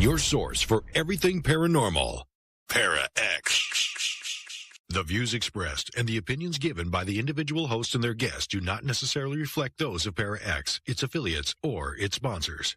your source for everything paranormal. Para X. The views expressed and the opinions given by the individual host and their guests do not necessarily reflect those of Para X, its affiliates, or its sponsors.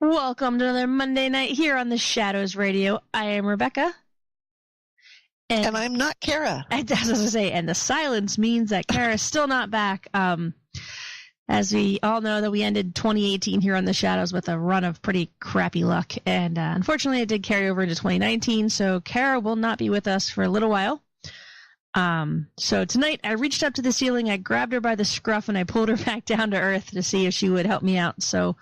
Welcome to another Monday night here on the Shadows Radio. I am Rebecca. And I'm not Kara. I was going to say, and the silence means that Kara's still not back. As we all know that we ended 2018 here on the Shadows with a run of pretty crappy luck. And unfortunately, it did carry over into 2019. So Kara will not be with us for a little while. So tonight I reached up to the ceiling, I grabbed her by the scruff, and I pulled her back down to earth to see if she would help me out. So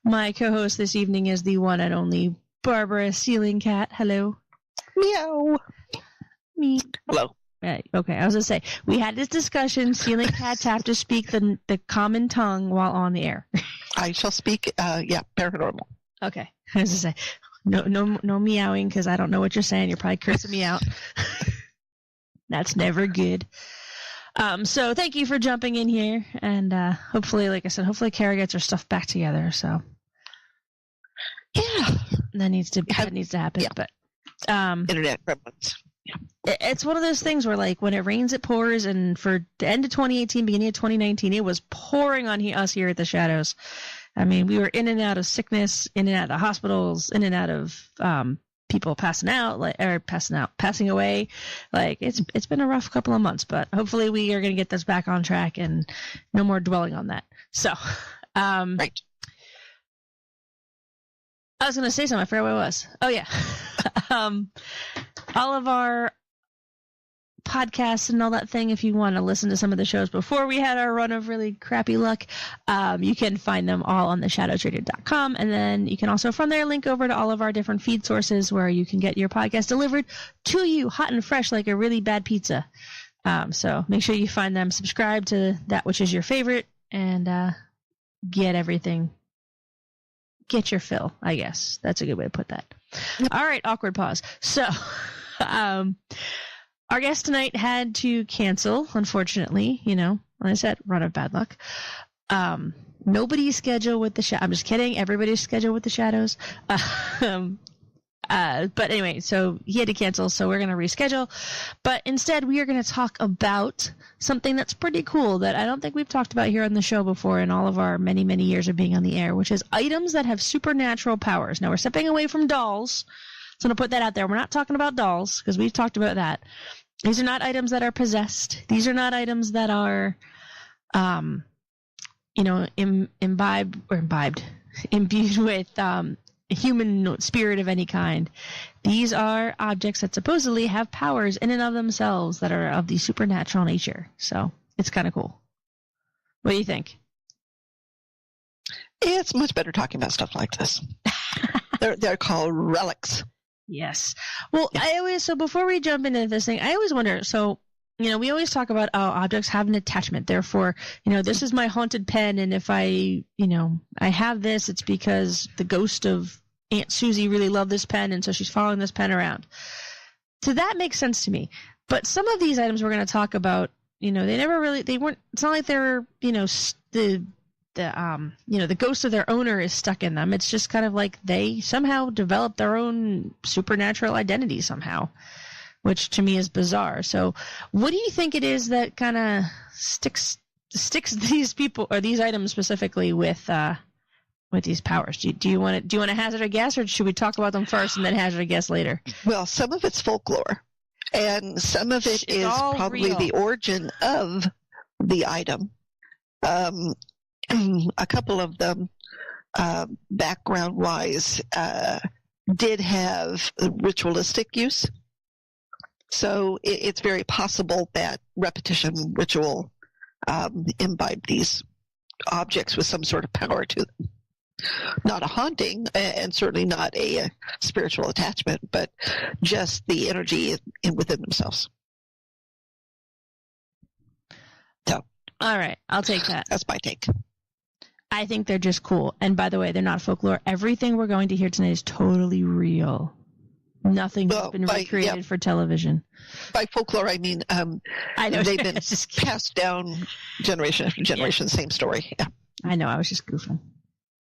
my co-host this evening is the one and only Barbara Ceiling Cat. Hello. Meow. Me. Hello. Okay, I was going to say, we had this discussion, ceiling cats have to speak the common tongue while on the air. I shall speak, paranormal. Okay, I was going to say, no meowing, because I don't know what you're saying. You're probably cursing me out. That's never good. So thank you for jumping in here, and hopefully, like I said, Kara gets her stuff back together. So yeah, that needs to happen. Yeah. But internet gremlins. Yeah. It's one of those things where, like, when it rains, it pours, and for the end of 2018, beginning of 2019, it was pouring on us here at the Shadows. I mean, we were in and out of sickness, in and out of the hospitals, in and out of people passing away. Like, it's been a rough couple of months, but hopefully we are going to get this back on track and no more dwelling on that. So, right. I was going to say something. I forgot what it was. Oh yeah. All of our podcasts and all that thing, if you want to listen to some of the shows before we had our run of really crappy luck, you can find them all on theshadowsradio.com, and then you can also from there link over to all of our different feed sources where you can get your podcast delivered to you hot and fresh like a really bad pizza. So make sure you find them, subscribe to that which is your favorite, and get everything. Get your fill, I guess. That's a good way to put that. All right, awkward pause. So our guest tonight had to cancel, unfortunately. You know, like I said, run of bad luck. Nobody's scheduled with the Shadows. I'm just kidding. Everybody's scheduled with the Shadows. But anyway, so he had to cancel, so we're going to reschedule. But instead, we are going to talk about something that's pretty cool that I don't think we've talked about here on the show before in all of our many, many years of being on the air, which is items that have supernatural powers. Now, we're stepping away from dolls. So I'm going to put that out there. We're not talking about dolls, because we've talked about that. These are not items that are possessed. These are not items that are, imbued with human spirit of any kind. These are objects that supposedly have powers in and of themselves that are of the supernatural nature. So it's kind of cool. What do you think? It's much better talking about stuff like this. They're called relics. Yes. Well, Yeah. So before we jump into this thing, I always wonder, so, you know, we always talk about, objects have an attachment. Therefore, this is my haunted pen, and if I have this, it's because the ghost of Aunt Susie really loved this pen, and so she's following this pen around. So that makes sense to me. But some of these items we're going to talk about, it's not like they're, the ghost of their owner is stuck in them. It's just kind of like they somehow developed their own supernatural identity somehow, which to me is bizarre. So what do you think it is that kind of sticks these people or these items specifically with these powers? Do you want to hazard a guess, or should we talk about them first and then hazard a guess later? Well, some of it's folklore, And some of it is probably real. the origin of the item. A couple of them, background-wise, did have ritualistic use. So it's very possible that repetition ritual imbibed these objects with some sort of power to them. Not a haunting, and certainly not a spiritual attachment, but just the energy within themselves. So, all right, I'll take that. That's my take. I think they're just cool. And by the way, they're not folklore. Everything we're going to hear tonight is totally real. Nothing has been recreated for television. By folklore, I mean I know they've been passed down generation after generation. Yeah. Same story. Yeah. I know. I was just goofing.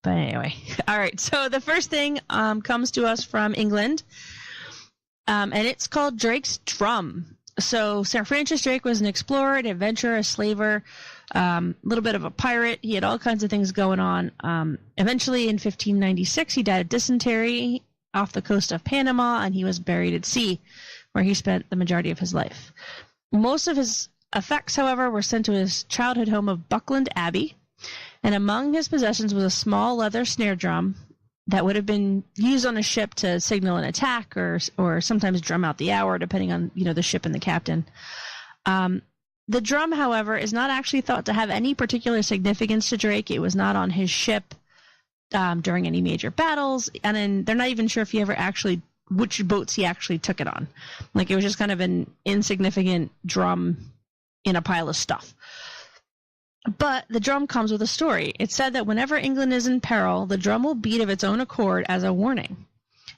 But anyway, all right. So the first thing comes to us from England, and it's called Drake's Drum. So Sir Francis Drake was an explorer, an adventurer, a slaver, a little bit of a pirate. He had all kinds of things going on. Eventually, in 1596, he died of dysentery off the coast of Panama, and he was buried at sea, where he spent the majority of his life. Most of his effects, however, were sent to his childhood home of Buckland Abbey. And among his possessions was a small leather snare drum that would have been used on a ship to signal an attack or sometimes drum out the hour, depending on the ship and the captain. The drum, however, is not actually thought to have any particular significance to Drake. It was not on his ship during any major battles, and then they're not even sure if he ever which boats he actually took it on. Like, it was just kind of an insignificant drum in a pile of stuff. But the drum comes with a story. It's said that whenever England is in peril, the drum will beat of its own accord as a warning.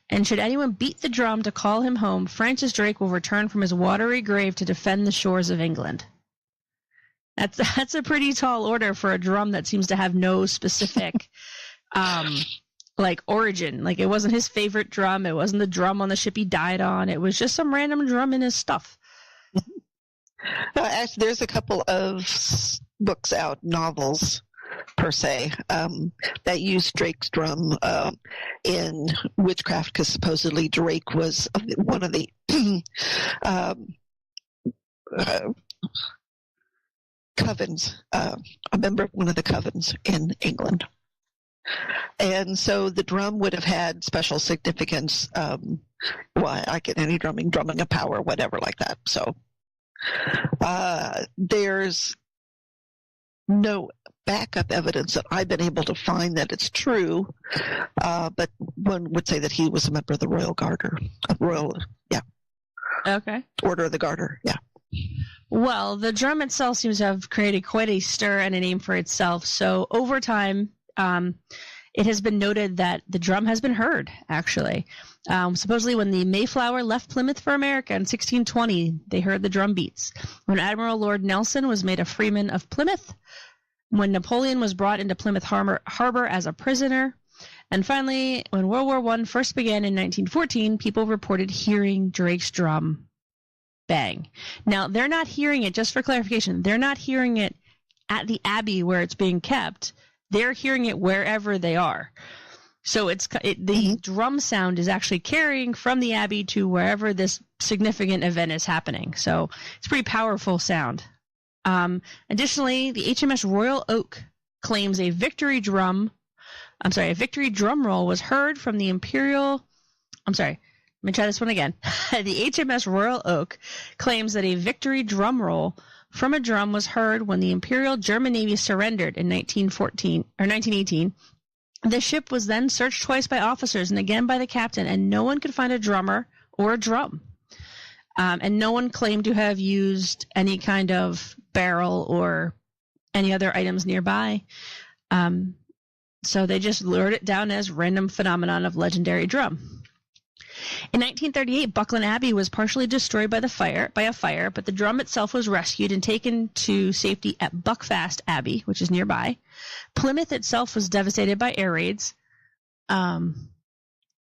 And should anyone beat the drum to call him home, Francis Drake will return from his watery grave to defend the shores of England. That's a pretty tall order for a drum that seems to have no specific origin. Like, it wasn't his favorite drum. It wasn't the drum on the ship he died on. It was just some random drum in his stuff. Actually, there's a couple of books out, novels per se, that use Drake's drum in witchcraft, because supposedly Drake was one of the covens, a member of one of the covens in England. And so the drum would have had special significance, like in any drumming of power, whatever like that. So there's no backup evidence that I've been able to find that it's true, but one would say that he was a member of the Royal Garter. Okay. Order of the Garter, yeah. Well, the drum itself seems to have created quite a stir and a name for itself. So over time, it has been noted that the drum has been heard, actually. Supposedly when the Mayflower left Plymouth for America in 1620, they heard the drum beats. When Admiral Lord Nelson was made a freeman of Plymouth, when Napoleon was brought into Plymouth Harbor as a prisoner, and finally, when World War I first began in 1914, people reported hearing Drake's drum bang. Now, they're not hearing it, just for clarification, they're not hearing it at the Abbey where it's being kept. They're hearing it wherever they are. So the drum sound is actually carrying from the Abbey to wherever this significant event is happening. So it's a pretty powerful sound. Additionally, the HMS Royal Oak claims a victory drum roll was heard from the Imperial. Let me try this one again. The HMS Royal Oak claims that a victory drum roll from a drum was heard when the Imperial German Navy surrendered in 1918. The ship was then searched twice by officers and again by the captain, and no one could find a drummer or a drum. And no one claimed to have used any kind of barrel or any other items nearby. So they just lured it down as random phenomenon of legendary drum. In 1938, Buckland Abbey was partially destroyed by a fire, but the drum itself was rescued and taken to safety at Buckfast Abbey, which is nearby. Plymouth itself was devastated by air raids,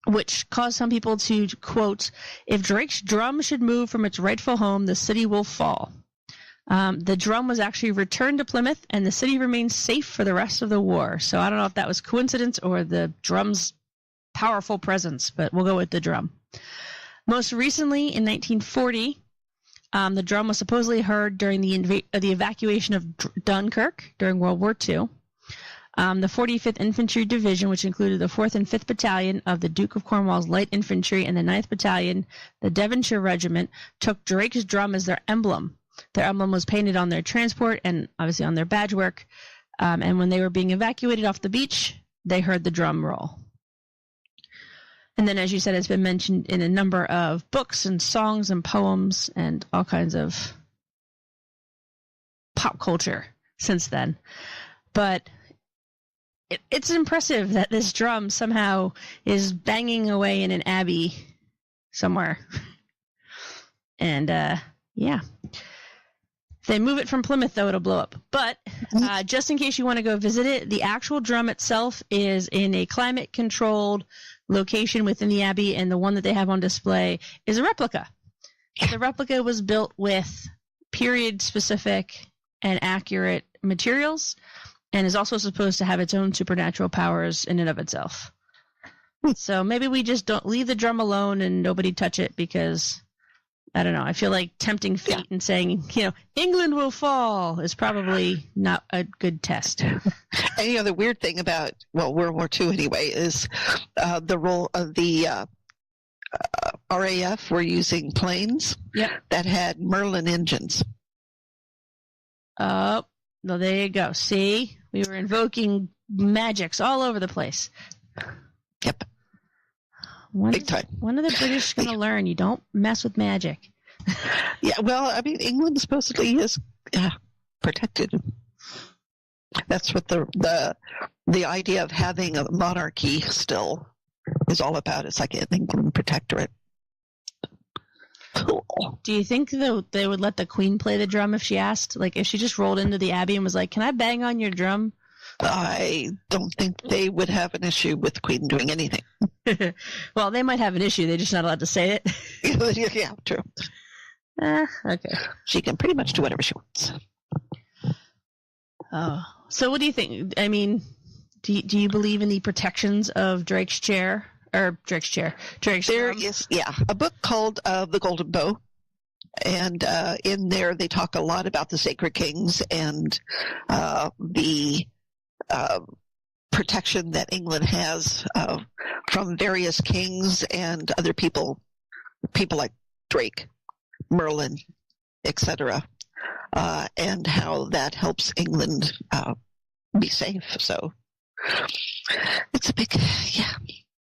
which caused some people to quote, "If Drake's drum should move from its rightful home, the city will fall." The drum was actually returned to Plymouth, and the city remained safe for the rest of the war. So I don't know if that was coincidence or the drum's powerful presence, but we'll go with the drum. Most recently, in 1940, The drum was supposedly heard during the evacuation of Dunkirk during World War II. The 45th Infantry Division, which included the 4th and 5th Battalion of the Duke of Cornwall's Light Infantry and the 9th Battalion, the Devonshire Regiment, took Drake's drum as their emblem. Their emblem was painted on their transport and obviously on their badge work. And when they were being evacuated off the beach, they heard the drum roll. And then, as you said, it's been mentioned in a number of books and songs and poems and all kinds of pop culture since then. But it's impressive that this drum somehow is banging away in an abbey somewhere. And, yeah. If they move it from Plymouth, though, it'll blow up. But just in case you want to go visit it, the actual drum itself is in a climate-controlled location within the abbey, and the one that they have on display is a replica. The replica was built with period-specific and accurate materials, and is also supposed to have its own supernatural powers in and of itself. So maybe we just don't leave the drum alone and nobody touch it, because I don't know. I feel like tempting fate and saying, England will fall is probably not a good test. And the weird thing about, World War II anyway, is the role of the RAF were using planes that had Merlin engines. Oh, well, there you go. See? We were invoking magics all over the place. Yep. Big time. When are the British going to learn? You don't mess with magic. Yeah, well, I mean, England supposedly is protected. That's what the idea of having a monarchy still is all about. It's like an England protectorate. Cool. Do you think they would let the Queen play the drum if she asked? Like, if she just rolled into the Abbey and was like, "Can I bang on your drum?" I don't think they would have an issue with the Queen doing anything. Well, they might have an issue. They're just not allowed to say it. Yeah, true. Okay. She can pretty much do whatever she wants. Oh, so what do you think? I mean, do you believe in the protections of Drake's chair? Or Drake's chair. There is, a book called The Golden Bow. And in there, they talk a lot about the Sacred Kings and the protection that England has from various kings and other people like Drake, Merlin, etc., and how that helps England be safe. So it's a big,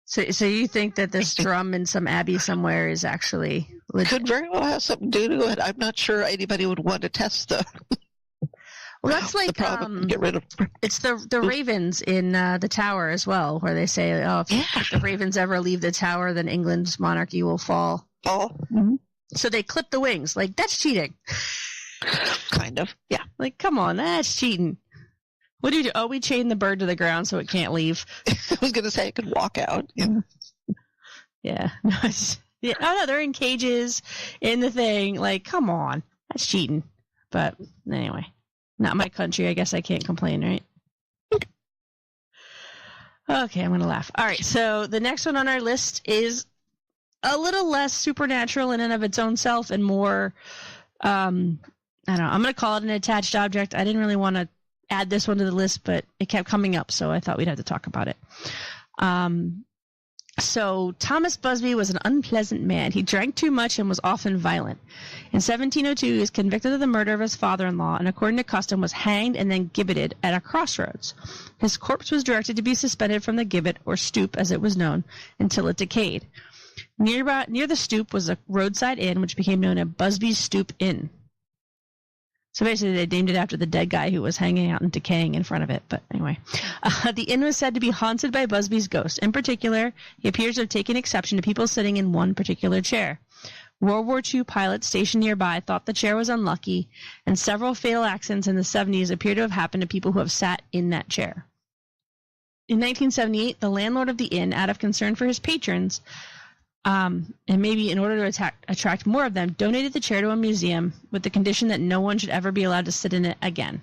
So you think that this drum in some abbey somewhere is actually legit? Could very well have something to do with it. I'm not sure anybody would want to test the. Well, that's like get rid of. It's the ravens in the tower as well, where they say, if the ravens ever leave the tower, then England's monarchy will fall. Oh. Mm-hmm. So they clip the wings. Like, that's cheating. Kind of, yeah. Like, come on, that's cheating. What do you do? Oh, we chain the bird to the ground so it can't leave. I was going to say it could walk out. Yeah. Oh, no, they're in cages in the thing. Like, come on. That's cheating. But anyway, not my country. I guess I can't complain, right? Okay, I'm going to laugh. All right, so the next one on our list is a little less supernatural in and of its own self and more, I don't know. I'm going to call it an attached object. I didn't really want to add this one to the list, but it kept coming up, so I thought we'd have to talk about it. So Thomas Busby was an unpleasant man. He drank too much and was often violent. In 1702, he was convicted of the murder of his father-in-law, and according to custom was hanged and then gibbeted at a crossroads. His corpse was directed to be suspended from the gibbet, or stoop as it was known, until it decayed. Near the stoop was a roadside inn, which became known as Busby's Stoop Inn. So basically, they named it after the dead guy who was hanging out and decaying in front of it. But anyway, the inn was said to be haunted by Busby's ghost. In particular, he appears to have taken exception to people sitting in one particular chair. World War II pilots stationed nearby thought the chair was unlucky, and several fatal accidents in the 70s appear to have happened to people who have sat in that chair. In 1978, the landlord of the inn, out of concern for his patrons, and maybe in order to attract more of them, donated the chair to a museum with the condition that no one should ever be allowed to sit in it again.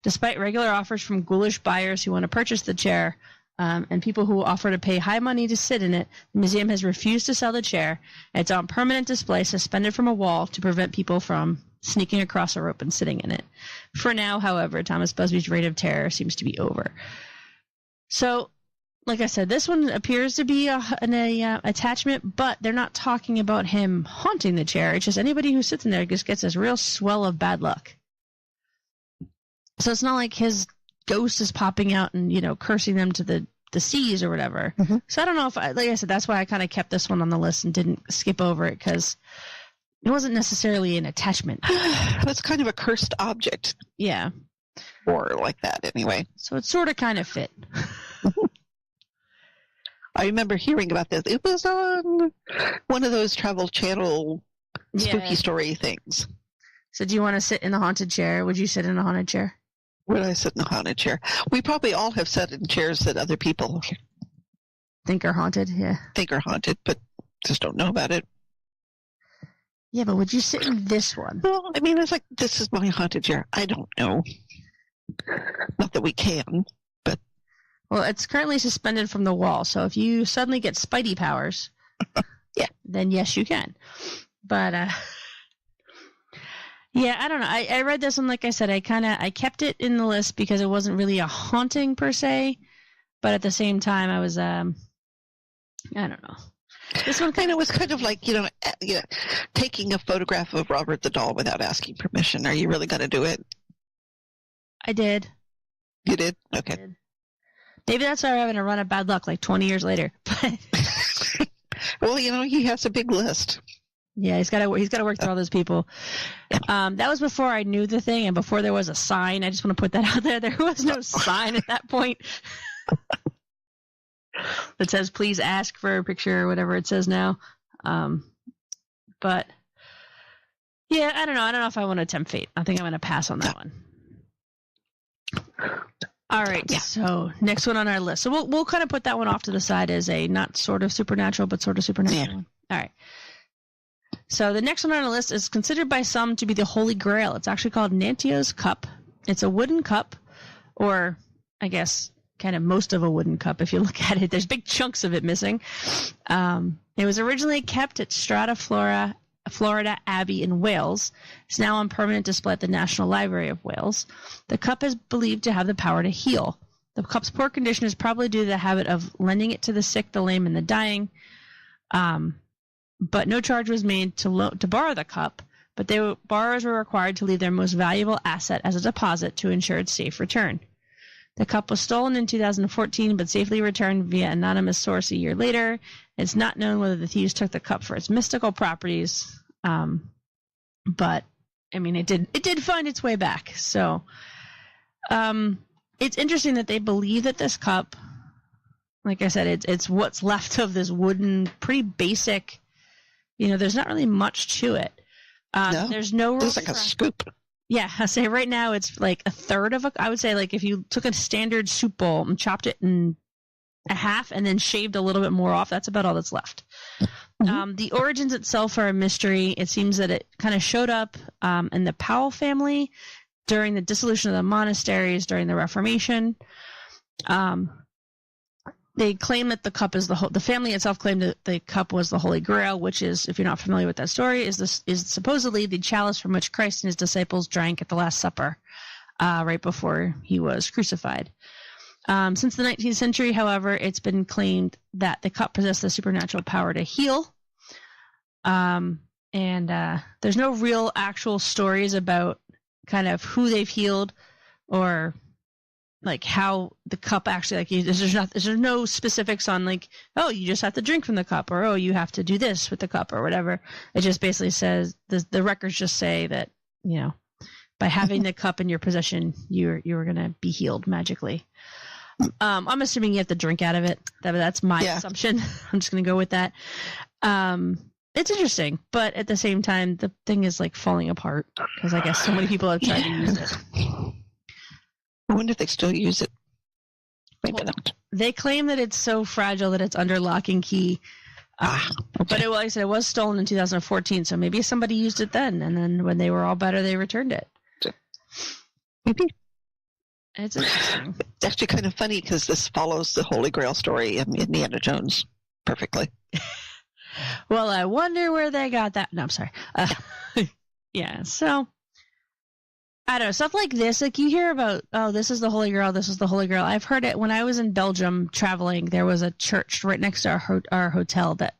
Despite regular offers from ghoulish buyers who want to purchase the chair, and people who offer to pay high money to sit in it. The museum has refused to sell the chair. It's on permanent display, suspended from a wall to prevent people from sneaking across a rope and sitting in it. For now, however, Thomas Busby's reign of terror seems to be over. So, like I said, this one appears to be an attachment, but they're not talking about him haunting the chair. It's just anybody who sits in there just gets this real swell of bad luck. So it's not like his ghost is popping out and, cursing them to the seas or whatever. Mm-hmm. So I don't know if, like I said, that's why I kind of kept this one on the list and didn't skip over it, because it wasn't necessarily an attachment. It's kind of a cursed object. Yeah. Or like that, anyway. So it sort of kind of fit. I remember hearing about this. It was on one of those Travel Channel spooky story things. So do you want to sit in the haunted chair? Would you sit in a haunted chair? Would I sit in a haunted chair? We probably all have sat in chairs that other people think are haunted, yeah. Think are haunted, but just don't know about it. Yeah, but would you sit in this one? Well, I mean, it's like, this is my haunted chair. I don't know. Not that we can, but... Well, it's currently suspended from the wall, so if you suddenly get Spidey powers, then yes, you can. But, yeah, I don't know. I read this one, like I said, I kept it in the list because it wasn't really a haunting per se, but at the same time, I was, I don't know. This one was kind of like, taking a photograph of Robert the Doll without asking permission. Are you really going to do it? I did. You did? Okay. Did. Maybe that's why we're having a run of bad luck like 20 years later. Well, he has a big list. Yeah, he's got to work through all those people. That was before I knew the thing and before there was a sign. I just want to put that out there. There was no sign at that point that says, please ask for a picture or whatever it says now. But, yeah, I don't know. I don't know if I want to tempt fate. I think I'm going to pass on that one. All right, so next one on our list. So we'll kind of put that one off to the side as a not sort of supernatural, but sort of supernatural one. All right. So the next one on our list is considered by some to be the Holy Grail. It's actually called Nantio's Cup. It's a wooden cup, or I guess kind of most of a wooden cup if you look at it. There's big chunks of it missing. It was originally kept at Strata Florida Abbey in Wales. It's now on permanent display at the National Library of Wales. The cup is believed to have the power to heal. The cup's poor condition is probably due to the habit of lending it to the sick, the lame, and the dying. But no charge was made to borrow the cup, but borrowers were required to leave their most valuable asset as a deposit to ensure its safe return. The cup was stolen in 2014, but safely returned via anonymous source a year later. It's not known whether the thieves took the cup for its mystical properties, but I mean, it did find its way back. So it's interesting that they believe that this cup, like I said, it's what's left of this wooden, pretty basic. There's not really much to it. No, there's no. It's like a scoop. Yeah, I say right now it's like a third of I would say, like, if you took a standard soup bowl and chopped it in a half and then shaved a little bit more off, that's about all that's left. Mm-hmm. The origins itself are a mystery. It seems that it kind of showed up in the Powell family during the dissolution of the monasteries during the Reformation. They claim that the cup is the family itself claimed that the cup was the Holy Grail, which is, if you're not familiar with that story, is supposedly the chalice from which Christ and his disciples drank at the Last Supper, right before he was crucified. Since the 19th century, however, it's been claimed that the cup possessed the supernatural power to heal. And there's no real actual stories about kind of who they've healed or like how the cup actually, like, there's no specifics on like, oh, you just have to drink from the cup, or oh, you have to do this with the cup, or whatever. It just basically says the records just say that, by having the cup in your possession, you're going to be healed magically. I'm assuming you have to drink out of it. That's my assumption. I'm just going to go with that. It's interesting, but at the same time, the thing is like falling apart because I guess so many people have tried to use it. I wonder if they still use it. Maybe not. They claim that it's so fragile that it's under lock and key. Okay. But like I said, it was stolen in 2014, so maybe somebody used it then, and then when they were all better, they returned it. Maybe. It's interesting. It's actually kind of funny because this follows the Holy Grail story in Indiana Jones perfectly. Well, I wonder where they got that. No, I'm sorry. Yeah, so I don't know. Stuff like this, like you hear about, oh, this is the Holy Grail, this is the Holy Grail. I've heard it when I was in Belgium traveling. There was a church right next to our hotel that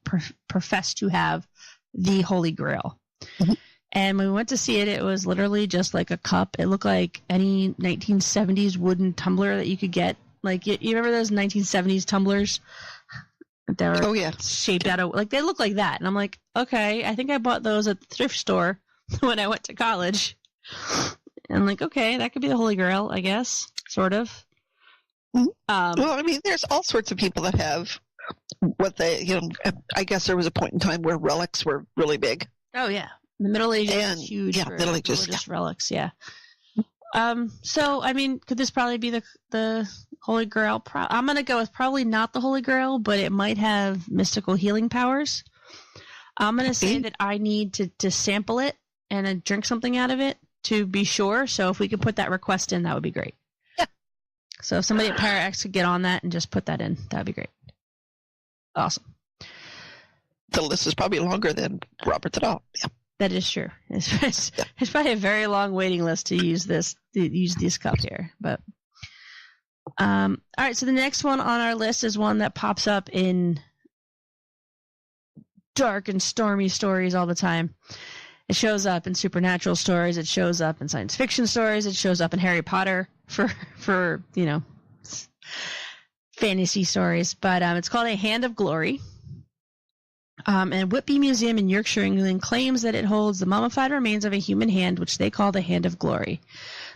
professed to have the Holy Grail. Mm-hmm. And when we went to see it, it was literally just like a cup. It looked like any 1970s wooden tumbler that you could get. Like, you remember those 1970s tumblers? They were shaped out of, like, they look like that. And I'm like, okay, I think I bought those at the thrift store when I went to college. And like, okay, that could be the Holy Grail, I guess, sort of. Mm-hmm. Well, I mean, there's all sorts of people that have what they, I guess there was a point in time where relics were really big. Oh, yeah. The Middle Ages is huge for religious relics, yeah. So, I mean, could this probably be the Holy Grail? I'm going to go with probably not the Holy Grail, but it might have mystical healing powers. I'm going to say that I need to sample it and then drink something out of it to be sure. So if we could put that request in, that would be great. Yeah. So if somebody at ParaX could get on that and just put that in, that would be great. Awesome. The list is probably longer than Robert's at all. Yeah. That is true. It's probably a very long waiting list to use this cup here. But all right, so the next one on our list is one that pops up in dark and stormy stories all the time. It shows up in supernatural stories. It shows up in science fiction stories. It shows up in Harry Potter for fantasy stories. But it's called A Hand of Glory. And Whitby Museum in Yorkshire, England claims that it holds the mummified remains of a human hand, which they call the Hand of Glory.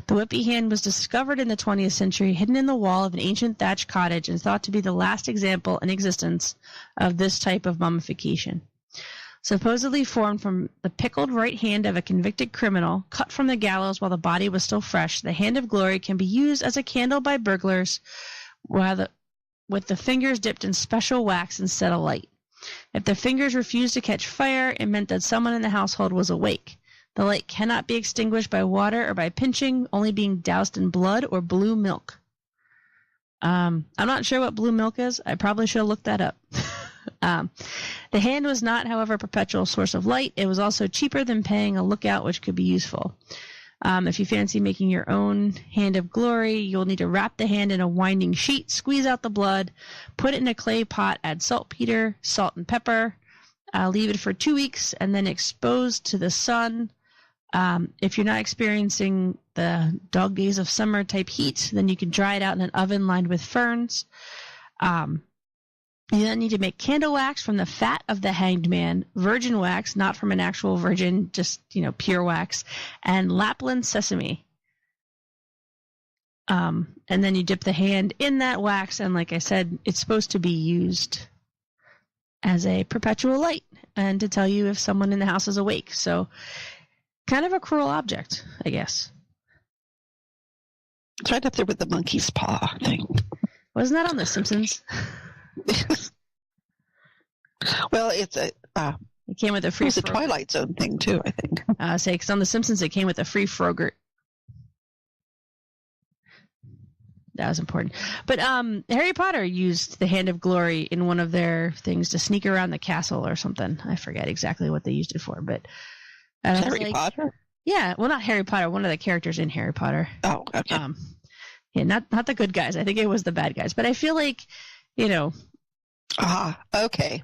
The Whitby hand was discovered in the 20th century, hidden in the wall of an ancient thatched cottage, and thought to be the last example in existence of this type of mummification. Supposedly formed from the pickled right hand of a convicted criminal, cut from the gallows while the body was still fresh, the Hand of Glory can be used as a candle by burglars with the fingers dipped in special wax instead of light. If the fingers refused to catch fire, it meant that someone in the household was awake. The light cannot be extinguished by water or by pinching, only being doused in blood or blue milk. I'm not sure what blue milk is. I probably should have looked that up. The hand was not, however, a perpetual source of light. It was also cheaper than paying a lookout, which could be useful. If you fancy making your own Hand of Glory, you'll need to wrap the hand in a winding sheet, squeeze out the blood, put it in a clay pot, add saltpeter, salt, and pepper, leave it for 2 weeks, and then expose to the sun. If you're not experiencing the dog days of summer type heat, then you can dry it out in an oven lined with ferns. You then need to make candle wax from the fat of the hanged man, virgin wax, not from an actual virgin, just, pure wax, and Lapland sesame. And then you dip the hand in that wax, and like I said, it's supposed to be used as a perpetual light and to tell you if someone in the house is awake. So kind of a cruel object, I guess. It's right up there with the monkey's paw thing. Wasn't that on The Simpsons? Well, it came with a free. It's a Twilight Zone thing too, I think. Because on The Simpsons it came with a free Frogurt. That was important. But Harry Potter used the Hand of Glory in one of their things to sneak around the castle or something. I forget exactly what they used it for, but Harry Potter. Yeah, well, not Harry Potter. One of the characters in Harry Potter. Oh, okay. Yeah, not the good guys. I think it was the bad guys. But I feel like, okay.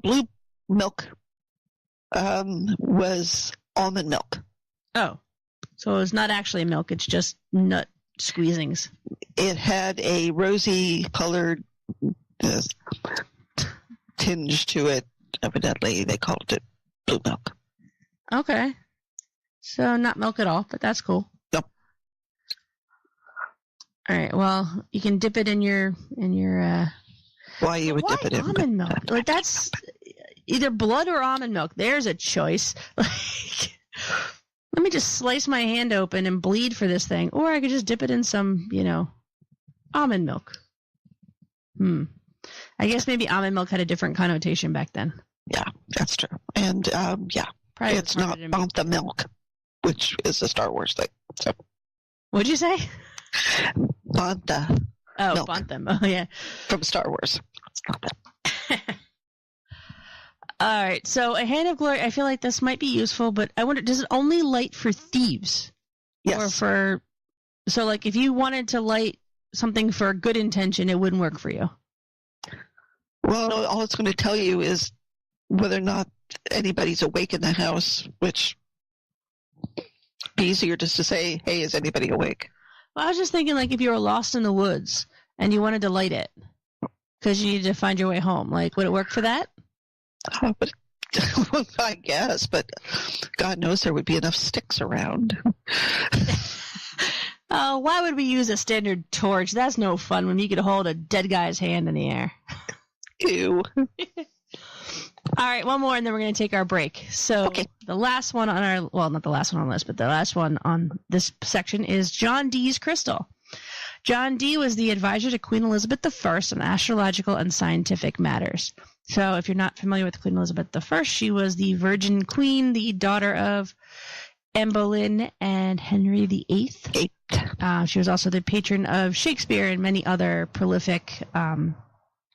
Blue milk was almond milk. Oh, so it's not actually milk. It's just nut squeezings. It had a rosy colored tinge to it. Evidently, they called it blue milk. Okay. So not milk at all, but that's cool. Yep. All right. Well, you can dip it in your Why you would dip it in almond milk? Like, that's either blood or almond milk. There's a choice. Like, let me just slice my hand open and bleed for this thing, or I could just dip it in some, almond milk. I guess maybe almond milk had a different connotation back then. Yeah, that's true. And Probably it's not the milk, which is a Star Wars thing. So What'd you say? Bantha. Oh, Milk. Bantam. Oh, yeah. From Star Wars. Stop it. All right. So a hand of glory, I feel like this might be useful, but I wonder, does it only light for thieves? Yes. Or so like if you wanted to light something for a good intention, it wouldn't work for you. Well, no, all it's going to tell you is whether or not anybody's awake in the house, which be easier just to say, hey, is anybody awake? Well, I was just thinking, like, if you were lost in the woods and you wanted to light it because you needed to find your way home, like, would it work for that? But, I guess, but God knows there would be enough sticks around. Oh, why would we use a standard torch? That's no fun when you could hold a dead guy's hand in the air. Ew. All right, one more, and then we're going to take our break. So Okay. The last one on our, well, not the last one on the list, but the last one on this section is John Dee's crystal. John Dee was the advisor to Queen Elizabeth I on astrological and scientific matters. So if you're not familiar with Queen Elizabeth I, she was the Virgin Queen, the daughter of Anne Boleyn and Henry VIII. She was also the patron of Shakespeare and many other prolific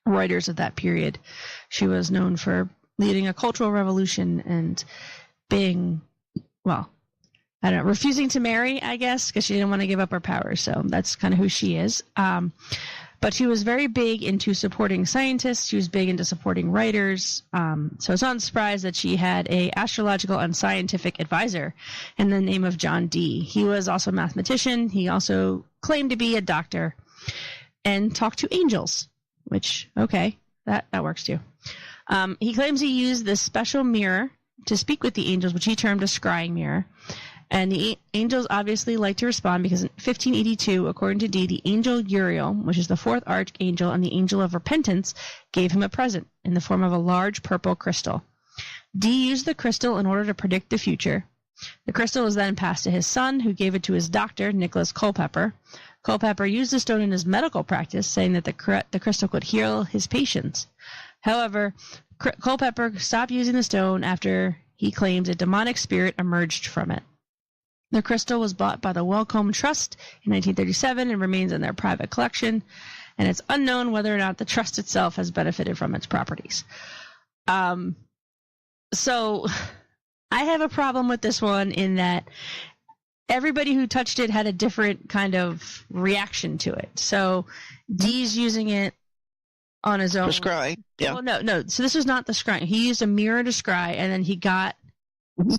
writers of that period. She was known for leading a cultural revolution and being, well, I don't know, refusing to marry, I guess, because she didn't want to give up her powers. So that's kind of who she is. But she was very big into supporting scientists. She was big into supporting writers. So it's not a surprise that she had a astrological and scientific advisor in the name of John Dee. He was also a mathematician. He also claimed to be a doctor and talked to angels, which, okay, that works too. He claims he used this special mirror to speak with the angels, which he termed a scrying mirror. And the angels obviously like to respond because in 1582, according to Dee, the angel Uriel, which is the fourth archangel and the angel of repentance, gave him a present in the form of a large purple crystal. Dee used the crystal in order to predict the future. The crystal was then passed to his son, who gave it to his doctor, Nicholas Culpeper. Culpeper used the stone in his medical practice, saying that the crystal could heal his patients. However, Culpeper stopped using the stone after he claims a demonic spirit emerged from it. The crystal was bought by the Wellcome Trust in 1937 and remains in their private collection, and it's unknown whether or not the trust itself has benefited from its properties. So I have a problem with this one in that everybody who touched it had a different kind of reaction to it. So Dee's using it on his own. For scrying, yeah. Well, no. So this was not the scrying. He used a mirror to scry, and then he got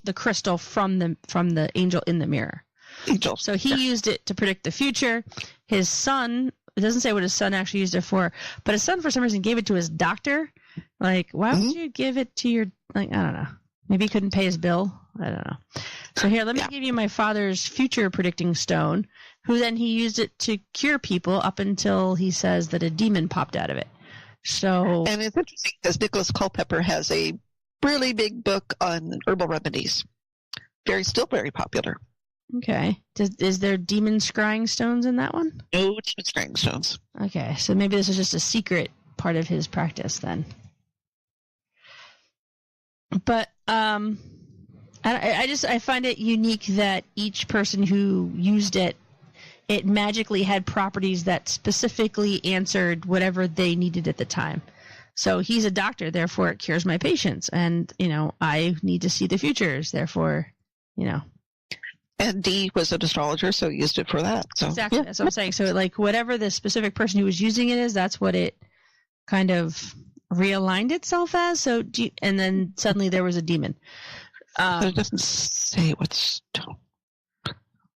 the crystal from the angel in the mirror. Angel. So he used it to predict the future. His son, it doesn't say what his son actually used it for, but his son for some reason gave it to his doctor. Like, why would you give it to your, like, I don't know. Maybe he couldn't pay his bill. I don't know. So here, let me give you my father's future predicting stone, who then he used it to cure people up until he says that a demon popped out of it. So, and it's interesting because Nicholas Culpeper has a really big book on herbal remedies. Still very popular. Okay. Is there demon scrying stones in that one? No demon scrying stones. Okay, so maybe this is just a secret part of his practice then. But I find it unique that each person who used it magically had properties that specifically answered whatever they needed at the time. So he's a doctor, therefore it cures my patients. And, I need to see the futures, therefore, And Dee was an astrologer, so he used it for that. So, exactly, that's what I'm saying. So, like, whatever the specific person who was using it is, that's what it kind of realigned itself as. So, and then suddenly there was a demon. But it doesn't say what stone,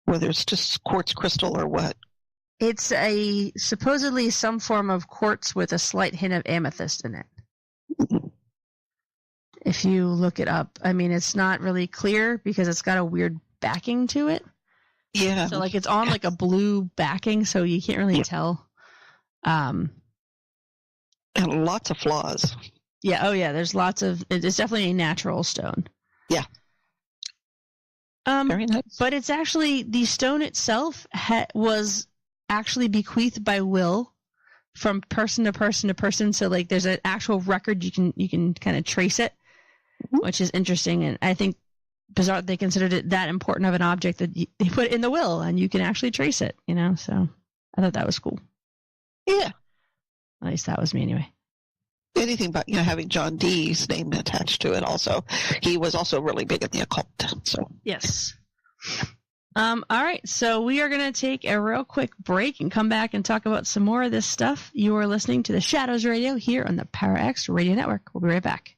whether it's just quartz crystal or what. It's supposedly some form of quartz with a slight hint of amethyst in it. If you look it up, I mean, it's not really clear because it's got a weird backing to it. Yeah. So, like, it's on like a blue backing, so you can't really tell. And lots of flaws. Yeah. Oh, yeah. There's lots of. It's definitely a natural stone. Yeah. Very nice. But it's actually the stone itself was actually bequeathed by will from person to person to person. So, like, there's an actual record you can kind of trace it, which is interesting. And I think bizarre they considered it that important of an object that they put it in the will, and you can actually trace it, so I thought that was cool. Yeah. At least that was me anyway. Anything about having John Dee's name attached to it also. He was also really big in the occult. So yes. All right, so we are going to take a real quick break and come back and talk about some more of this stuff. You are listening to the Shadows Radio here on the PowerX Radio Network. We'll be right back.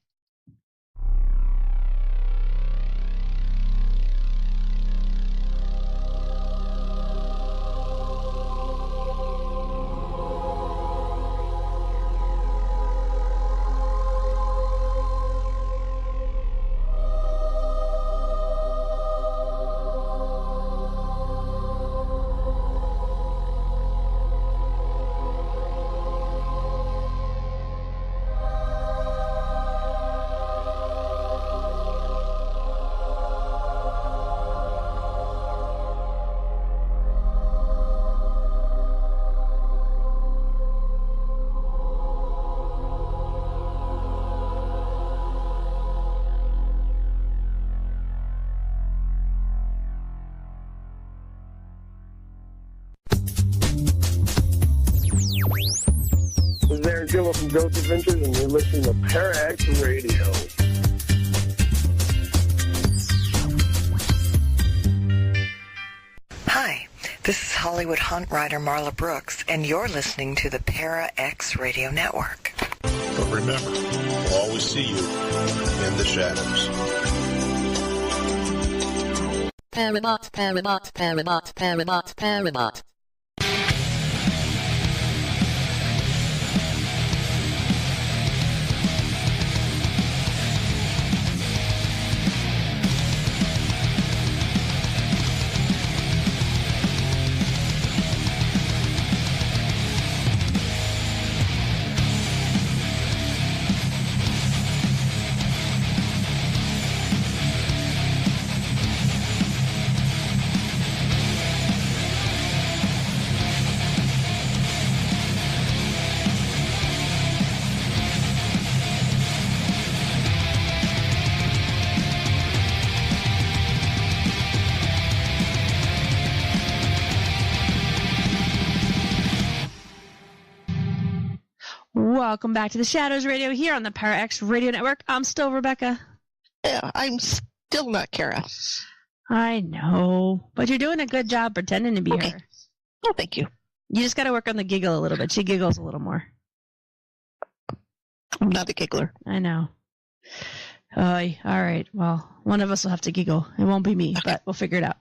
Gillo from Ghost Adventures, and you're listening to PowerX Radio. Hi, this is Hollywood Hunt Rider Marla Brooks, and you're listening to the PowerX Radio Network. But remember, we'll always see you in the shadows. Parabot, Parabot, Parabot, Parabot, Parabot. Welcome back to the Shadows Radio here on the PowerX Radio Network. I'm still Rebecca. Yeah, I'm still not Kara. I know, but you're doing a good job pretending to be her. Oh, thank you. You just got to work on the giggle a little bit. She giggles a little more. I'm not a giggler. I know. All right. Well, one of us will have to giggle. It won't be me, but we'll figure it out.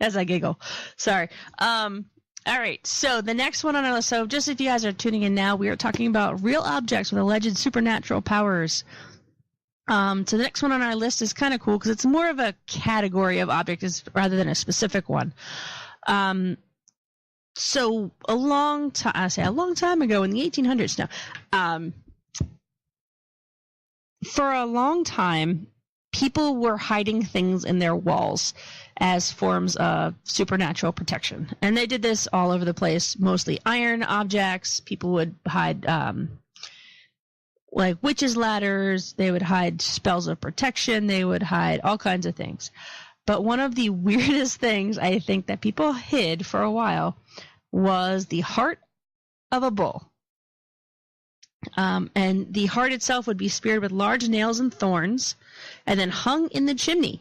As I giggle. Sorry. All right, so the next one on our list, so just if you guys are tuning in now, we are talking about real objects with alleged supernatural powers. So the next one on our list is kind of cool because it's more of a category of objects rather than a specific one. So a long time ago in the 1800s now, for a long time, people were hiding things in their walls as forms of supernatural protection. And they did this all over the place, mostly iron objects. People would hide like witches' ladders. They would hide spells of protection. They would hide all kinds of things. But one of the weirdest things I think that people hid for a while was the heart of a bull. And the heart itself would be speared with large nails and thorns and then hung in the chimney.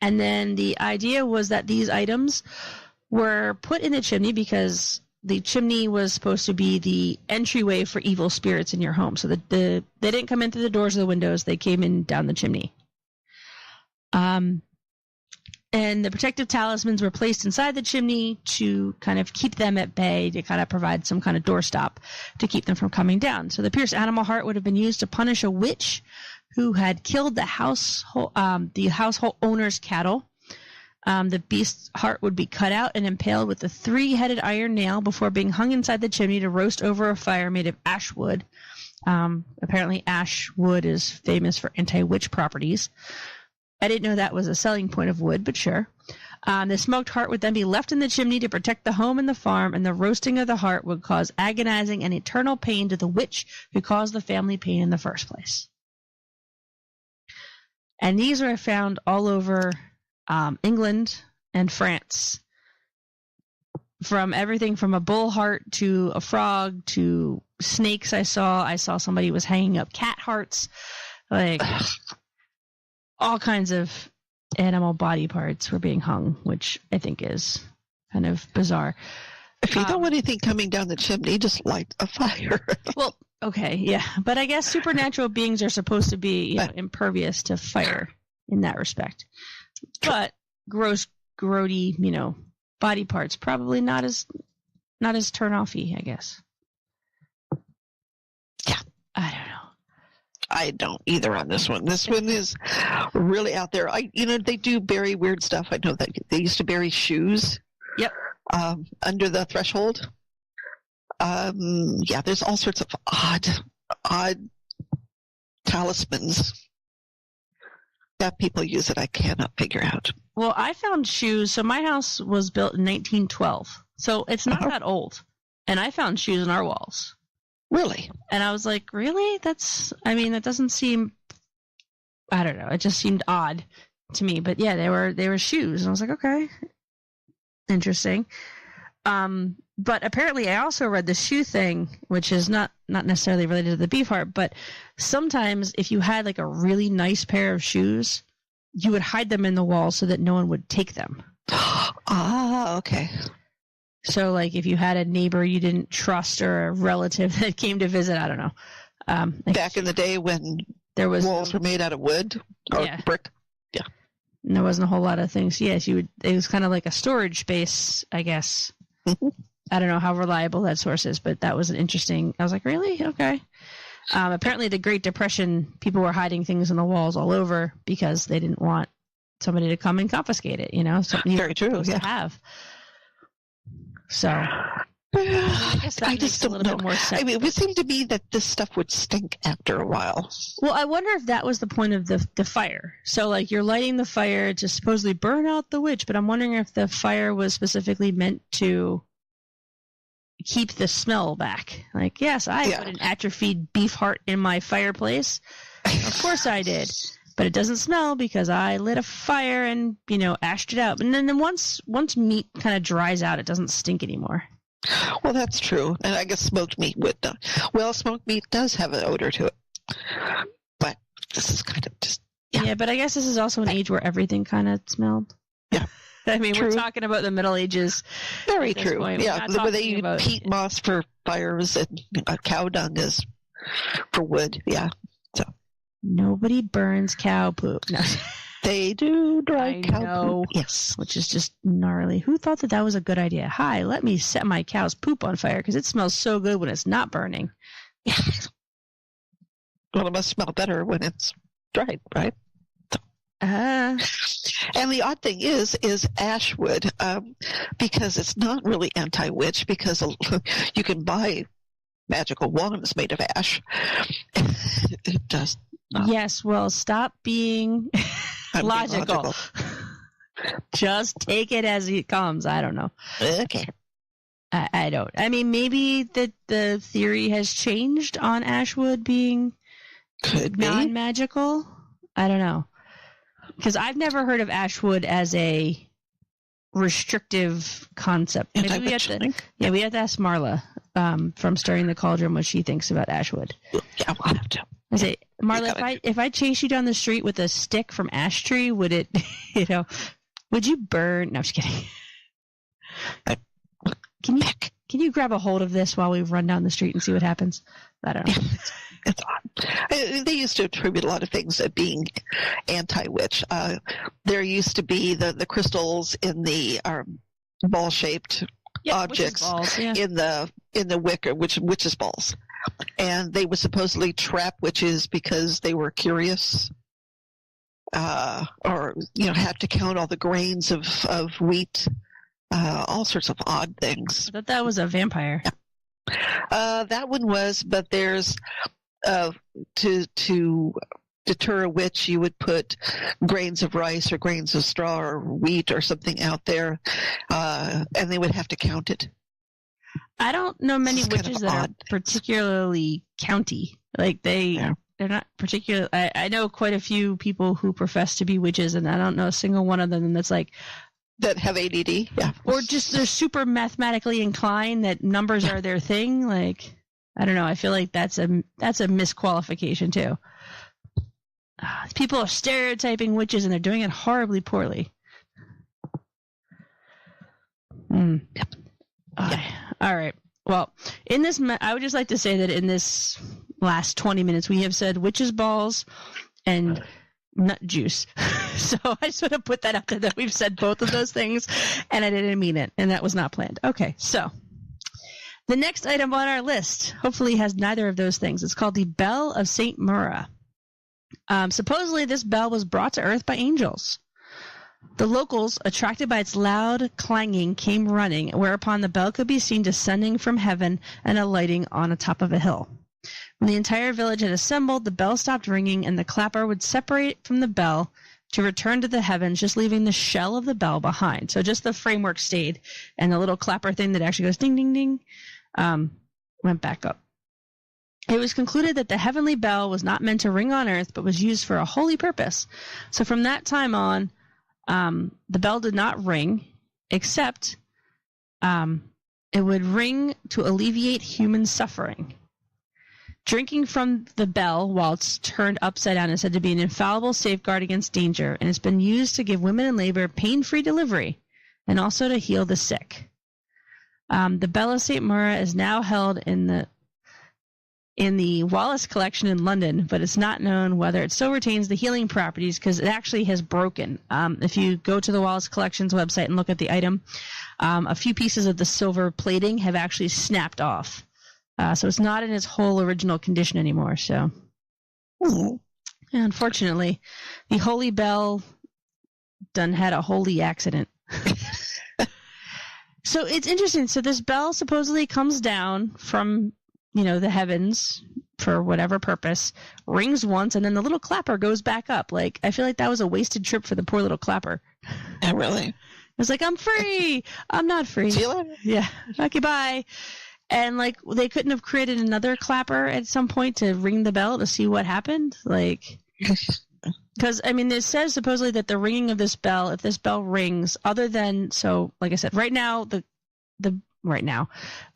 And then the idea was that these items were put in the chimney because the chimney was supposed to be the entryway for evil spirits in your home. So they didn't come in through the doors or the windows. They came in down the chimney. And the protective talismans were placed inside the chimney to kind of keep them at bay, to kind of provide some kind of doorstop to keep them from coming down. So the pierced animal heart would have been used to punish a witch who had killed the household owner's cattle. The beast's heart would be cut out and impaled with a 3-headed iron nail before being hung inside the chimney to roast over a fire made of ash wood. Apparently ash wood is famous for anti-witch properties. I didn't know that was a selling point of wood, but sure. The smoked heart would then be left in the chimney to protect the home and the farm, and the roasting of the heart would cause agonizing and eternal pain to the witch who caused the family pain in the first place. And these were found all over England and France. From everything from a bull heart to a frog to snakes I saw somebody was hanging up cat hearts, like all kinds of animal body parts were being hung, which I think is kind of bizarre. If you don't want anything coming down the chimney, just light a fire. Well, okay, yeah. But I guess supernatural beings are supposed to be impervious to fire in that respect. But gross, grody, body parts probably not as turn-offy, I guess. Yeah. I don't know. I don't either on this one. This one is really out there. They do bury weird stuff. I know that they used to bury shoes. Yep. Under the threshold. There's all sorts of odd talismans that people use that I cannot figure out. Well, I found shoes. So my house was built in 1912. So it's not that old. And I found shoes on our walls. Really? And I was like, really? That doesn't seem, I don't know. It just seemed odd to me. But yeah, they were shoes. And I was like, okay. Interesting. But apparently I also read the shoe thing, which is not necessarily related to the beef heart, but sometimes if you had like a really nice pair of shoes, you would hide them in the wall so that no one would take them. Ah, okay. So like if you had a neighbor you didn't trust or a relative that came to visit, I don't know. Back in the day when there was walls were made out of wood or brick. Yeah. And there wasn't a whole lot of things. Yes, it was kind of like a storage space, I guess. Mm-hmm. I don't know how reliable that source is, but that was an interesting. I was like, really? Okay. Apparently, the Great Depression, people were hiding things on the walls all over because they didn't want somebody to come and confiscate it. Something very true. To have. So, I guess that makes just a little bit more sense. It would seem to me that this stuff would stink after a while. Well, I wonder if that was the point of the fire. So, like, you're lighting the fire to supposedly burn out the witch, but I'm wondering if the fire was specifically meant to keep the smell back. Like, yes, I put an atrophied beef heart in my fireplace. Of course I did. But it doesn't smell because I lit a fire and, ashed it out. And then once meat kind of dries out, it doesn't stink anymore. Well, that's true. And I guess smoked meat would. Well, smoked meat does have an odor to it. But this is kind of just... Yeah, but I guess this is also an age where everything kind of smelled. Yeah. I mean, true. We're talking about the Middle Ages. Very true. Yeah, where they use peat moss for fires and cow dung is for wood. Yeah. So nobody burns cow poop. No. They do dry cow poop. Yes. Which is just gnarly. Who thought that was a good idea? Hi, let me set my cow's poop on fire because it smells so good when it's not burning. Yeah. Well, it must smell better when it's dried, right? And the odd thing is ash wood, because it's not really anti-witch, because you can buy magical wands made of ash. It does not. Yes, well, stop being logical. Just take it as it comes. I don't know. Okay. I don't. I mean, maybe the theory has changed on ash wood being non-magical. I don't know. Because I've never heard of ash wood as a restrictive concept. Maybe we have to ask Marla from Stirring the Cauldron what she thinks about ash wood. Yeah, we'll have to. I say, Marla, if I chase you down the street with a stick from ash tree, would it, would you burn? No, I'm just kidding. Can you grab a hold of this while we run down the street and see what happens? I don't know. It's odd. They used to attribute a lot of things as being anti-witch. There used to be the crystals in the ball-shaped objects balls, in the wicker, witches' balls, and they would supposedly trap witches because they were curious, or have to count all the grains of wheat, all sorts of odd things. I thought that was a vampire. Yeah. That one was, but there's to deter a witch, you would put grains of rice or grains of straw or wheat or something out there, and they would have to count it. I don't know many witches that are particularly county. Like they They're not particular. I know quite a few people who profess to be witches, and I don't know a single one of them that's like that have ADD. Yeah, or just they're super mathematically inclined that numbers are their thing. Like I don't know. I feel like that's a misqualification too. People are stereotyping witches, and they're doing it horribly poorly. Yep. All right. Well, in this, I would just like to say that in this last 20 minutes, we have said witches' balls and nut juice. So I just want to put that out there that we've said both of those things, and I didn't mean it, and that was not planned. Okay, so the next item on our list hopefully has neither of those things. It's called the Bell of St. Mura. Supposedly, this bell was brought to Earth by angels. The locals, attracted by its loud clanging, came running, whereupon the bell could be seen descending from heaven and alighting on the top of a hill. When the entire village had assembled, the bell stopped ringing, and the clapper would separate from the bell to return to the heavens, just leaving the shell of the bell behind. So just the framework stayed, and the little clapper thing that actually goes ding, ding, ding, went back up. It was concluded that the heavenly bell was not meant to ring on earth, but was used for a holy purpose. So from that time on, the bell did not ring, except it would ring to alleviate human suffering. Drinking from the bell while it's turned upside down is said to be an infallible safeguard against danger, and it's been used to give women in labor pain-free delivery and also to heal the sick. The Bell of St. Mura is now held in the Wallace collection in London, but it's not known whether it still retains the healing properties because it actually has broken. If you go to the Wallace Collection's website and look at the item, a few pieces of the silver plating have actually snapped off. So it's not in its whole original condition anymore. So, unfortunately, the Holy Bell done had a holy accident. So it's interesting. So this bell supposedly comes down from the heavens for whatever purpose, rings once, and then the little clapper goes back up. Like, I feel like that was a wasted trip for the poor little clapper. Yeah, really? It was like, I'm free. I'm not free. See you later. Yeah. Okay, bye. And, like, they couldn't have created another clapper at some point to ring the bell to see what happened? Like, because, I mean, it says supposedly that the ringing of this bell, if this bell rings, other than, so, like I said, right now,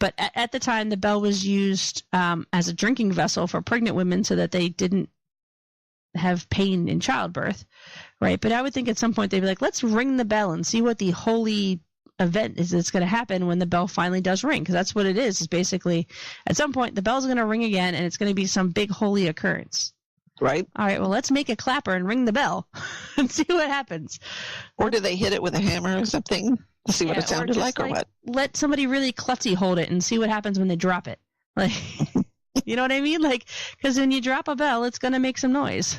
but at the time, the bell was used as a drinking vessel for pregnant women so that they didn't have pain in childbirth, right? But I would think at some point they'd be like, let's ring the bell and see what the holy event is that's going to happen when the bell finally does ring, because that's what it is basically at some point the bell's going to ring again and it's going to be some big holy occurrence. Right. All right, well, let's make a clapper and ring the bell and see what happens. Or do they hit it with a hammer or something to see what it sounded like, or what? Let somebody really klutzy hold it and see what happens when they drop it. Like, you know what I mean? Like, because when you drop a bell, it's going to make some noise.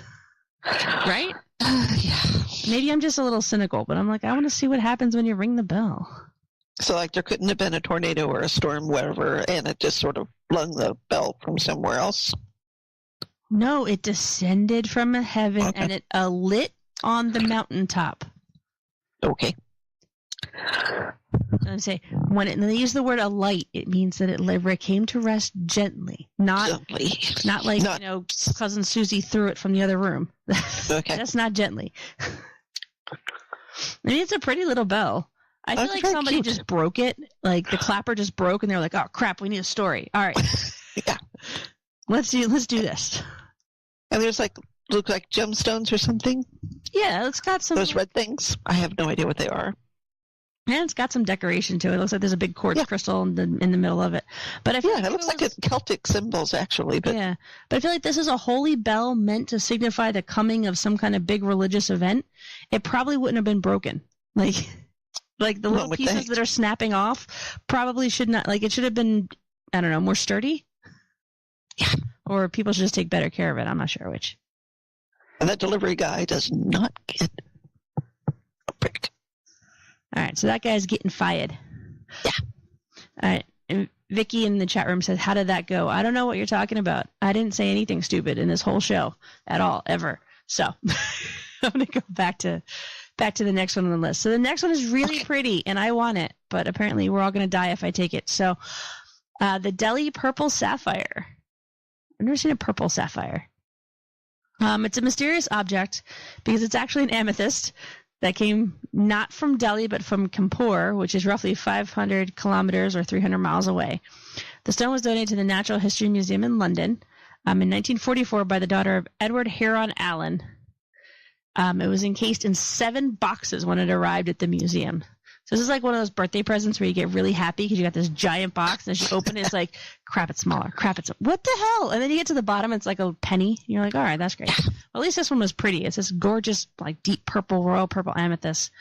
Right? Yeah. Maybe I'm just a little cynical, but I'm like, I want to see what happens when you ring the bell. So, like, there couldn't have been a tornado or a storm, whatever, and it just sort of flung the bell from somewhere else? No, it descended from heaven and it lit on the mountaintop. Okay. I say when they use the word alight, it means that it came to rest gently, not like cousin Susie threw it from the other room. Okay. That's not gently. I mean, it's a pretty little bell. I feel like somebody just broke it. Like the clapper just broke, and they're like, "Oh crap, we need a story." All right, yeah, let's do this. And there's look like gemstones or something. Yeah, it's got some those red things. I have no idea what they are. And it's got some decoration to it. It looks like there's a big quartz crystal in the middle of it. But I feel it looks like it's Celtic symbols, actually. But yeah, but I feel like this is a holy bell meant to signify the coming of some kind of big religious event. It probably wouldn't have been broken. Like the little pieces that are snapping off probably should not. Like, it should have been, I don't know, more sturdy. Yeah. Or people should just take better care of it. I'm not sure which. And that delivery guy does not get a break. All right, so that guy's getting fired. Yeah. All right, and Vicky in the chat room says, how did that go? I don't know what you're talking about. I didn't say anything stupid in this whole show at all, ever. So I'm going to go back to the next one on the list. So the next one is really pretty, and I want it, but apparently we're all going to die if I take it. So the Delhi Purple Sapphire. I've never seen a purple sapphire. It's a mysterious object because it's actually an amethyst that came not from Delhi but from Kanpur, which is roughly 500 kilometers or 300 miles away. The stone was donated to the Natural History Museum in London in 1944 by the daughter of Edward Heron Allen. It was encased in 7 boxes when it arrived at the museum. So this is like one of those birthday presents where you get really happy because you got this giant box, and as you open it, it's like, crap, it's smaller. Crap, it's what the hell? And then you get to the bottom, it's like a penny. And you're like, all right, that's great. Well, at least this one was pretty. It's this gorgeous, like deep purple, royal purple amethyst.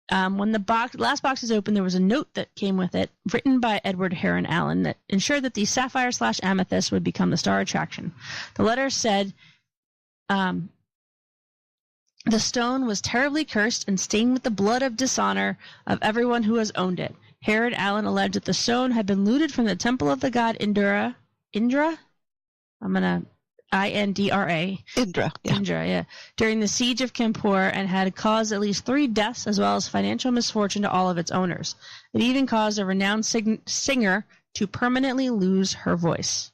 When the last box is open, there was a note that came with it, written by Edward Heron Allen, that ensured that the sapphire/amethyst would become the star attraction. The letter said, the stone was terribly cursed and stained with the blood of dishonor of everyone who has owned it. Heron Allen alleged that the stone had been looted from the temple of the god Indra? I'm going to Indra. Indra, yeah. Indra, yeah. During the siege of Kanpur, and had caused at least 3 deaths as well as financial misfortune to all of its owners. It even caused a renowned singer to permanently lose her voice.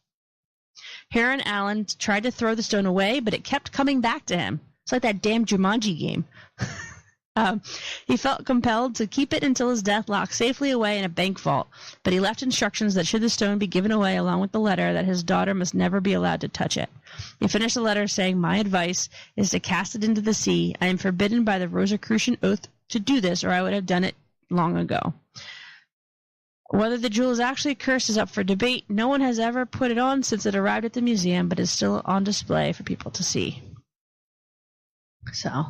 Heron Allen tried to throw the stone away, but it kept coming back to him. It's like that damn Jumanji game. He felt compelled to keep it until his death, locked safely away in a bank vault. But he left instructions that should the stone be given away along with the letter, that his daughter must never be allowed to touch it. He finished the letter saying, "My advice is to cast it into the sea. I am forbidden by the Rosicrucian oath to do this, or I would have done it long ago." Whether the jewel is actually cursed is up for debate. No one has ever put it on since it arrived at the museum, but is still on display for people to see. So,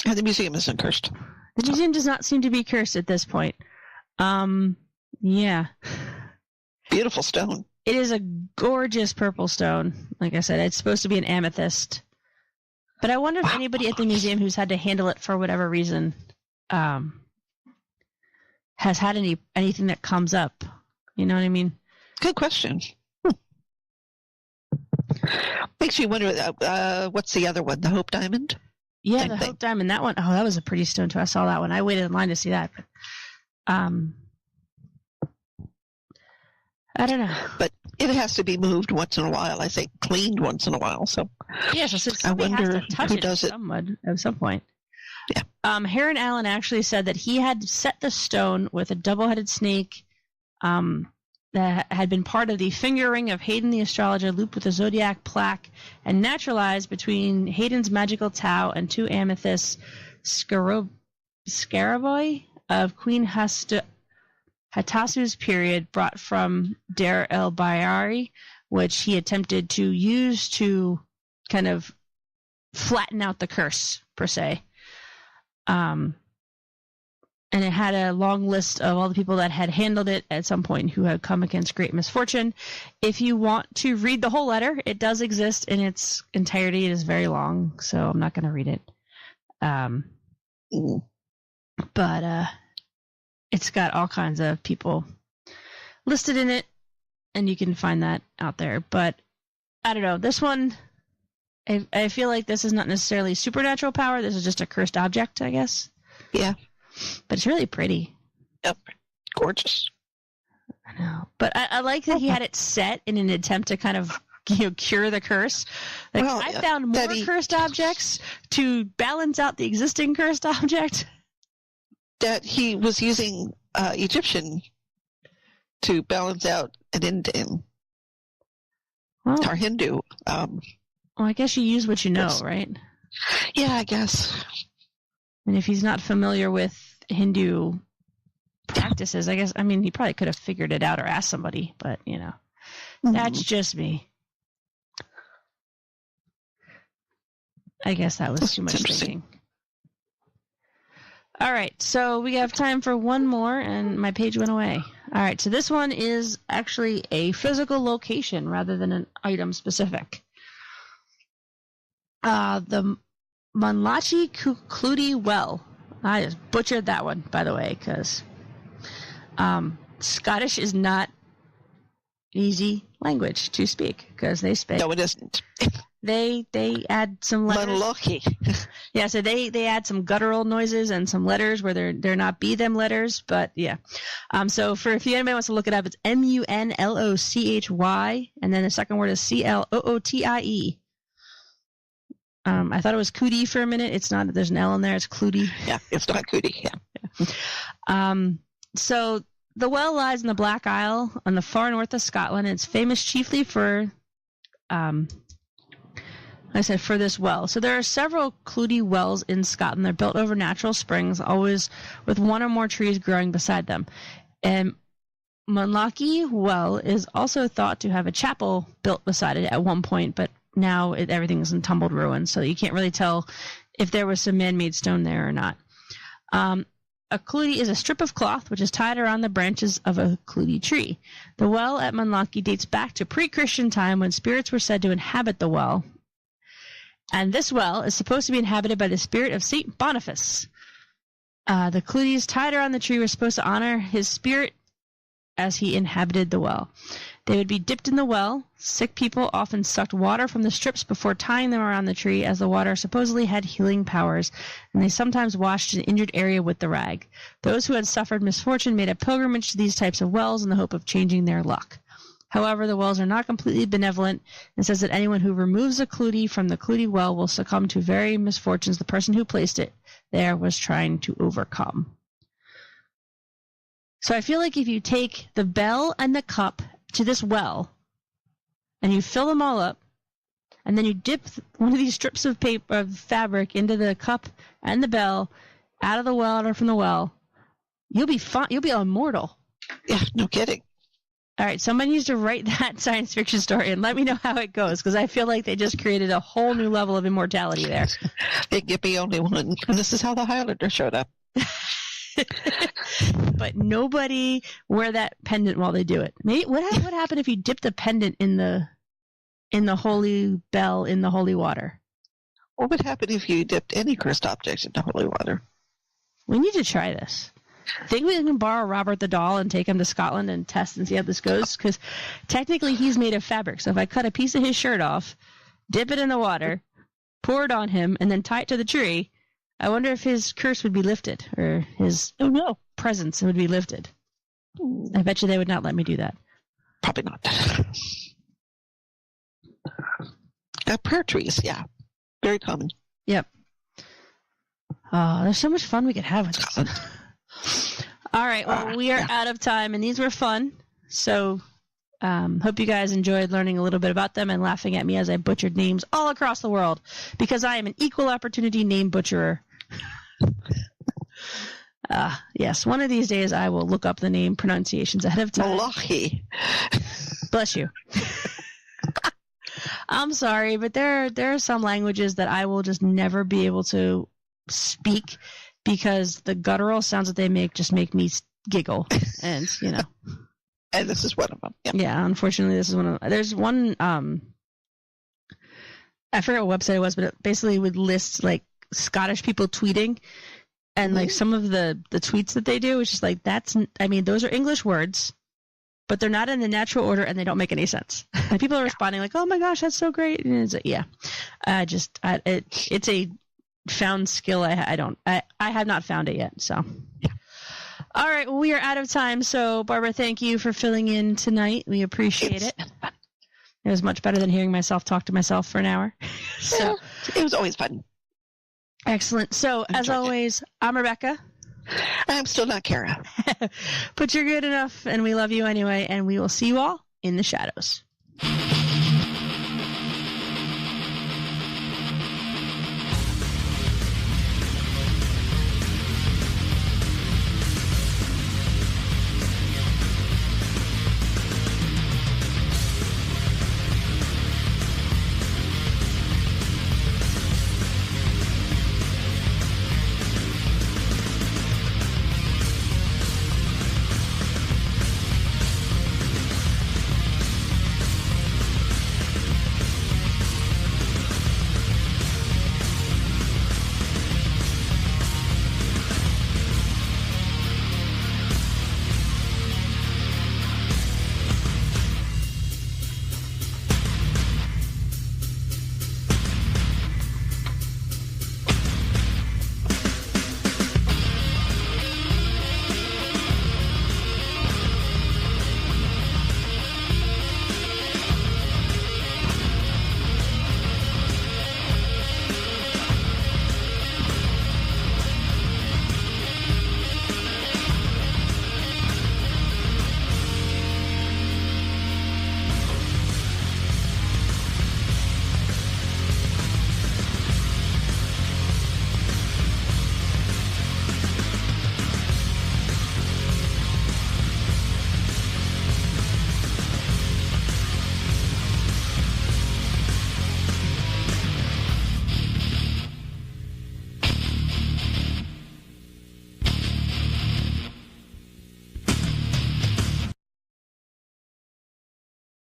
and the museum isn't cursed. The museum does not seem to be cursed at this point. Yeah. Beautiful stone. It is a gorgeous purple stone. Like I said, it's supposed to be an amethyst. But I wonder if anybody at the museum who's had to handle it for whatever reason has had anything that comes up. You know what I mean? Good question. Makes you wonder, what's the other one? The Hope Diamond? Yeah, Same the thing. Hope Diamond. That one, that was a pretty stone too. I saw that one. I waited in line to see that. But, I don't know. But it has to be moved once in a while. I say cleaned once in a while. So yeah, so I wonder has to touch who it does it. at some point. Yeah. Heron Allen actually said that he had set the stone with a double-headed snake that had been part of the finger ring of Hayden the astrologer, looped with a zodiac plaque, and naturalized between Hayden's magical Tau and 2 amethysts scaraboi of Queen Hatasu's period, brought from Der el Bayari, which he attempted to use to kind of flatten out the curse, per se. And it had a long list of all the people that had handled it at some point who had come against great misfortune. If you want to read the whole letter, it does exist in its entirety. It is very long, so I'm not going to read it. But it's got all kinds of people listed in it, and you can find that out there. But I don't know. This one, I feel like this is not necessarily supernatural power. This is just a cursed object, I guess. Yeah. But it's really pretty. Yep. Gorgeous. I know. But I like that he had it set in an attempt to kind of cure the curse. Like, Well, I found more cursed objects to balance out the existing cursed object. That he was using Egyptian to balance out an Indian or Hindu. Well, I guess you use what you know, right? Yeah, I guess. And if he's not familiar with Hindu practices, I guess, I mean, he probably could have figured it out or asked somebody, but, that's just me. I guess that was too much thinking. All right, so we have time for one more, and my page went away. All right, so this one is actually a physical location rather than an item specific. The Munlachi Clutie Well. I just butchered that one, by the way, because Scottish is not easy language to speak, because they speak. No, it isn't. They add some letters. Munlachi. Yeah, so they add some guttural noises and some letters where they're not be them letters, but yeah. So if anybody wants to look it up, it's Munlochy, and then the second word is Clootie. I thought it was Cootie for a minute. It's not. There's an L in there. It's Clutie. Yeah, it's not Cootie. Yeah. So the well lies in the Black Isle on the far north of Scotland. It's famous chiefly for, for this well. So there are several Clutie wells in Scotland. They're built over natural springs, always with one or more trees growing beside them. And Munlochy Well is also thought to have a chapel built beside it at one point, but now everything is in tumbled ruins, so you can't really tell if there was some man-made stone there or not. A clutie is a strip of cloth which is tied around the branches of a clutie tree. The well at Munlochy dates back to pre-Christian time when spirits were said to inhabit the well. And this well is supposed to be inhabited by the spirit of St. Boniface. The cluties tied around the tree were supposed to honor his spirit as he inhabited the well. They would be dipped in the well. Sick people often sucked water from the strips before tying them around the tree, as the water supposedly had healing powers, and they sometimes washed an injured area with the rag. Those who had suffered misfortune made a pilgrimage to these types of wells in the hope of changing their luck. However, the wells are not completely benevolent, and says that anyone who removes a clutie from the clutie well will succumb to very misfortunes the person who placed it there was trying to overcome. So I feel like if you take the bell and the cup to this well, and you fill them all up, and then you dip one of these strips of paper, of fabric, into the cup and the bell, out of the well or from the well, you'll be fine. You'll be immortal. Yeah, no kidding. All right, someone needs to write that science fiction story and let me know how it goes, because I feel like they just created a whole new level of immortality there. They give me only one, and this is how the Highlander showed up. But nobody wear that pendant while they do it. Maybe, what happened if you dipped the pendant in the holy bell in the holy water? What would happen if you dipped any cursed object into holy water? We need to try this. Think we can borrow Robert the doll and take him to Scotland and test and see how this goes? Because technically he's made of fabric. So if I cut a piece of his shirt off, dip it in the water, pour it on him, and then tie it to the tree, I wonder if his curse would be lifted, or his presence would be lifted. I bet you they would not let me do that. Probably not. Prayer trees, yeah. Very common. Yep. Oh, there's so much fun we could have with this. All right, well, we are out of time, and these were fun. So hope you guys enjoyed learning a little bit about them and laughing at me as I butchered names all across the world, because I am an equal opportunity name butcherer. Yes, one of these days I will look up the name pronunciations ahead of time. Malachi. Bless you. I'm sorry, but there are some languages that I will just never be able to speak, because the guttural sounds that they make just make me giggle, and And this is one of them. Yep. Yeah, unfortunately, this is one of them. There's one. I forget what website it was, but it basically would list like Scottish people tweeting, and like some of the tweets that they do, it's just like those are English words, but they're not in the natural order and they don't make any sense. And people are responding like, "Oh my gosh, that's so great!" And it's like, it's a found skill. I have not found it yet. So, yeah. All right, well, we are out of time. So, Barbara, thank you for filling in tonight. We appreciate it. It was much better than hearing myself talk to myself for an hour. So it was always fun. Excellent. So, as always, I'm Rebecca. I'm still not Kara. But you're good enough, and we love you anyway, and we will see you all in the shadows.